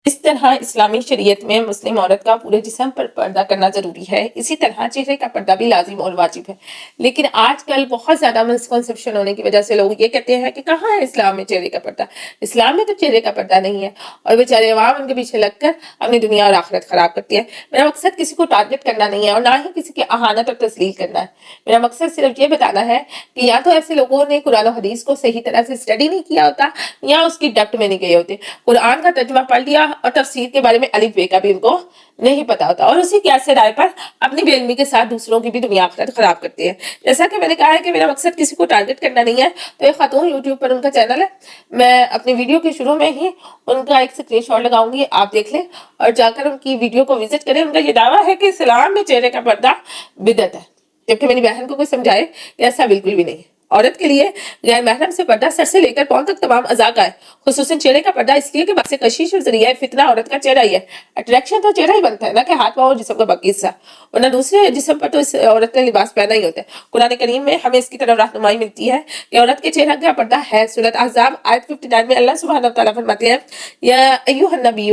اس طرح اسلامی شریعت میں مسلم عورت کا پورے جسم پر پردہ کرنا ضروری ہے، اسی طرح چہرے کا پردہ بھی لازم اور واجب ہے۔ لیکن آج کل بہت زیادہ مسکنسیپشن ہونے کی وجہ سے لوگ یہ کہتے ہیں کہ کہاں ہے اسلام میں چہرے کا پردہ، اسلام میں تو چہرے کا پردہ نہیں ہے، اور بیچارے عوام ان کے پیچھے لگ کر اپنی دنیا اور آخرت خراب کرتی ہے۔ میرا مقصد کسی کو ٹارگٹ کرنا نہیں ہے اور نہ ہی کسی کی اہانت اور تذلیل کرنا ہے۔ میرا مقصد صرف یہ بتانا ہے کہ یا تو ایسے لوگوں نے قرآن و حدیث کو صحیح طرح سے اسٹڈی نہیں کیا ہوتا یا اس کی ڈیپتھ میں نہیں گئے ہوتے، قرآن کا ترجمہ پڑھ لیا اور تفسیر کے بارے میں الف بے کا بھی ان کو نہیں پتا ہوتا، اور اسی قیاس سے رائے پر اپنی بے علمی کے ساتھ دوسروں کی بھی دنیا آخرت خراب کرتے ہیں۔ جیسا کہ میں نے کہا ہے کہ میرا مقصد کسی کو ٹارگٹ کرنا نہیں ہے، تو ایک خاتون یوٹیوب پر ان کا چینل ہے، میں اپنی ویڈیو کے شروع میں ہی ان کا ایک اسکرین شاٹ لگاؤں گی، آپ دیکھ لیں اور جا کر ان کی ویڈیو کو وزٹ کریں۔ ان کا یہ دعویٰ ہے کہ اسلام میں چہرے کا پردہ بدعت ہے، جبکہ میری بہن کو کوئی سمجھائے کہ ایسا بالکل بھی نہیں ہے۔ عورت کے لیے غیر محرم سے پردہ سر سے لے کر پاؤں تک تمام اعضاء کا ہے، خصوصاً چہرے کا پردہ اس لیے کہ باعث کشش اور ذریعہ فتنہ عورت کا چہرہ ہی ہے۔ اٹریکشن تو چہرہ ہی بنتا ہے، نہ کہ ہاتھ پاؤں اور جسم کا باقی حصہ، ورنہ دوسرے جسم پر تو اس عورت نے لباس پہنا ہی ہوتا ہے۔ قرآن کریم میں ہمیں اس کی طرف رہنمائی ملتی ہے کہ عورت کے چہرہ کا پردہ ہے۔ سورۃ احزاب آیت 59 میں اللہ سبحانہ وتعالیٰ فرماتے ہیں، یا ایھا النبی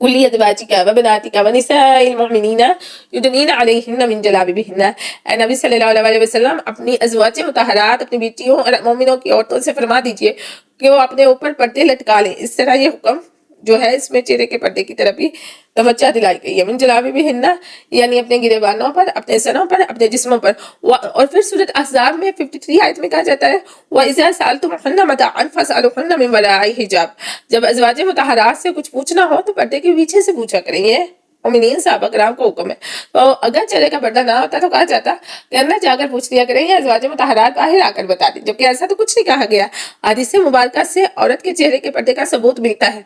قل لأزواجک وبناتک ونساء المؤمنین یدنین علیہن من جلابیبہن۔ اے نبی صلی اللہ علیہ وسلم، اپنی ازواج مطہرات، اپنی بیٹیوں اور مومنوں کی عورتوں سے فرما دیجئے کہ وہ اپنے اوپر پردے لٹکا لیں۔ اس طرح یہ حکم جو ہے اس میں چہرے کے پردے کی طرف بھی توجہ دلائی گئی ہے۔ من جلابیبہن یعنی اپنے گریبانوں پر، اپنے سروں پر، اپنے جسموں پر۔ اور پھر سورۃ احزاب میں 53 آیت میں کہا جاتا ہے، وَإِذَا سَأَلْتُمُوهُنَّ مَتَاعًا فَاسْأَلُوهُنَّ مِن وَرَاءِ حِجَاب۔ جب ازواج مطہرات سے کچھ پوچھنا ہو تو پردے کے پیچھے سے پوچھا کریں گے۔ مومنین صحابہ کرام کو حکم ہے، تو اگر چہرے کا پردہ نہ ہوتا تو کہا جاتا کہ اندر جا کر پوچھ لیا کریں یا ازواج مطہرات باہر آ کر بتا دیں، جبکہ ایسا تو کچھ نہیں کہا گیا۔ حدیث مبارکہ سے عورت کے چہرے کے پردے کا ثبوت ملتا ہے۔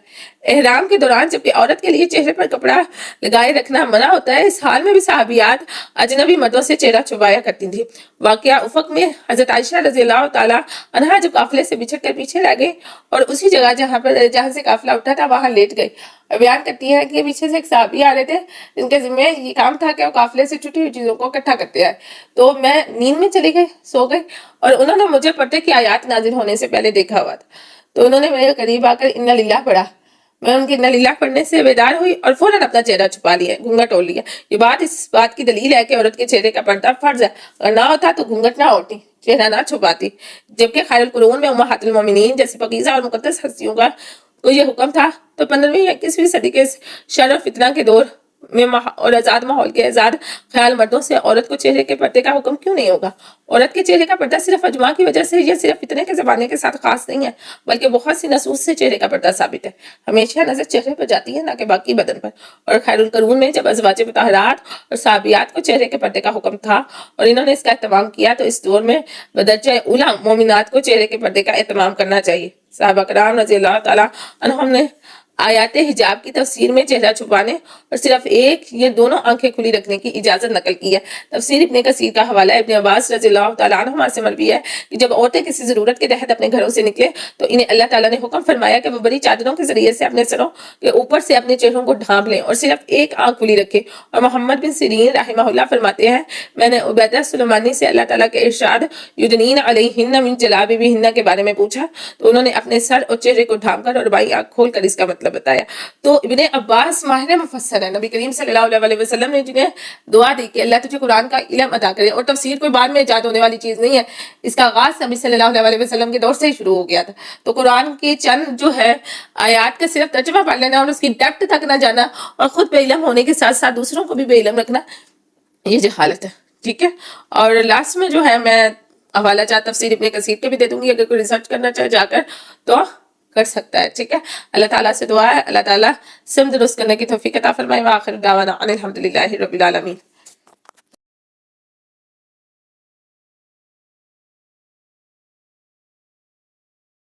احرام کے دوران جبکہ عورت کے لیے چہرے پر کپڑا لگائے رکھنا منع ہوتا ہے، اس حال میں بھی صحابیات اجنبی مردوں سے چہرہ چھپایا کرتی تھیں۔ واقعہ افق میں حضرت عائشہ رضی اللہ تعالیٰ عنہا جب قافلے سے بچھڑ کر پیچھے رہ گئی اور اسی جگہ جہاں سے قافلہ اٹھا تھا وہاں لیٹ گئی، بیان کرتی ہے کہ پیچھے سے ایک صحابی آ رہے تھے جن کے ذمہ یہ کام تھا کہ وہ قافلے سے چھٹی ہوئی چیزوں کو اکٹھا کرتے آئے، تو میں نیند میں چلی گئی، سو گئی، اور انہوں نے مجھے پردے کی آیات نازل ہونے سے پہلے دیکھا ہوا تھا، تو انہوں نے میرے قریب آ کر انا للہ پڑھا، میں ان کے انا للہ پڑھنے سے بیدار ہوئی اور فوراً اپنا چہرہ چھپا لیا، گھونگھٹ اوڑھ لیا۔ یہ بات اس بات کی دلیل ہے کہ عورت کے چہرے کا پردہ فرض ہے، اگر نہ ہوتا تو گھونگھٹ نہ اوڑھتی، چہرہ نہ چھپاتی، جبکہ خیر القرون میں امہات المومنین جیسی پاکیزہ اور مقدس ہستیوں کا کو یہ حکم تھا، تو 15ویں یا 21ویں صدی کے شر اور فتنہ کے دور میں اور آزاد ماحول کے آزاد خیال مردوں سے عورت کو چہرے کے پردے کا حکم کیوں نہیں ہوگا؟ عورت کے چہرے کا پردہ صرف اجماع کی وجہ سے، یہ صرف فتنے کے زمانے کے ساتھ خاص نہیں ہے، بلکہ بہت سی نصوص سے چہرے کا پردہ ثابت ہے۔ ہمیشہ نظر چہرے پر جاتی ہے، نہ کہ باقی بدن پر، اور خیر القرون میں جب ازواج مطہرات اور صحابیات کو چہرے کے پردے کا حکم تھا اور انہوں نے اس کا اہتمام کیا، تو اس دور میں بدرجہ اولیٰ مومنات کو چہرے کے پردے کا اہتمام کرنا چاہیے۔ صحابہ کرام رضی اللہ تعالیٰ عنہم نے آیات حجاب کی تفسیر میں چہرہ چھپانے اور صرف ایک یا دونوں آنکھیں کھلی رکھنے کی اجازت نقل کی ہے۔ تفسیر ابن کثیر کا حوالہ ابن عباس رضی اللہ تعالیٰ عنہما سے مروی ہے کہ جب عورتیں کسی ضرورت کے تحت اپنے گھروں سے نکلے تو انہیں اللہ تعالیٰ نے حکم فرمایا کہ وہ بڑی چادروں کے ذریعے سے اپنے سروں کے اوپر سے اپنے چہروں کو ڈھانپ لیں اور صرف ایک آنکھ کھلی رکھیں۔ اور محمد بن سیرین رحمہ اللہ فرماتے ہیں، میں نے عبیدہ سلیمانی سے اللہ تعالیٰ کے ارشاد یدنین علیہن من جلابیبہن کے بارے میں پوچھا، تو انہوں نے اپنے سر اور چہرے کو ڈھانپ کر اور بائیں آنکھ کھول کر اس کا مطلب بتایا۔ تو ابن عباس ماہر مفسر ہے، نبی کریم صلی اللہ علیہ وسلم نے جنہیں دعا دی کہ اللہ تجھے قرآن کا علم عطا کرے، اور تفسیر کوئی بعد میں ایجاد ہونے والی چیز نہیں ہے، اس کا آغاز نبی صلی اللہ علیہ وسلم کے دور سے ہی شروع ہو گیا تھا، تو قرآن کی چند جو ہے آیات کا صرف ترجمہ پڑھ لینا اور اس کی ڈیپتھ تک نہ جانا اور خود بے علم ہونے کے ساتھ ساتھ دوسروں کو بھی بے علم رکھنا، یہ جہالت ہے، ٹھیک ہے۔ اور لاسٹ میں جو ہے میں حوالہ جات تفسیر ابن کثیر کے بھی دے دوں گی، اگر کوئی ریسرچ کرنا چاہے جا کر تو کر سکتا ہے، ٹھیک ہے۔ اللہ تعالیٰ سے دعا ہے اللہ تعالیٰ سم درست کرنے کی توفیق عطا فرمائے، وآخر دعوانا ان الحمدللہ رب العالمین۔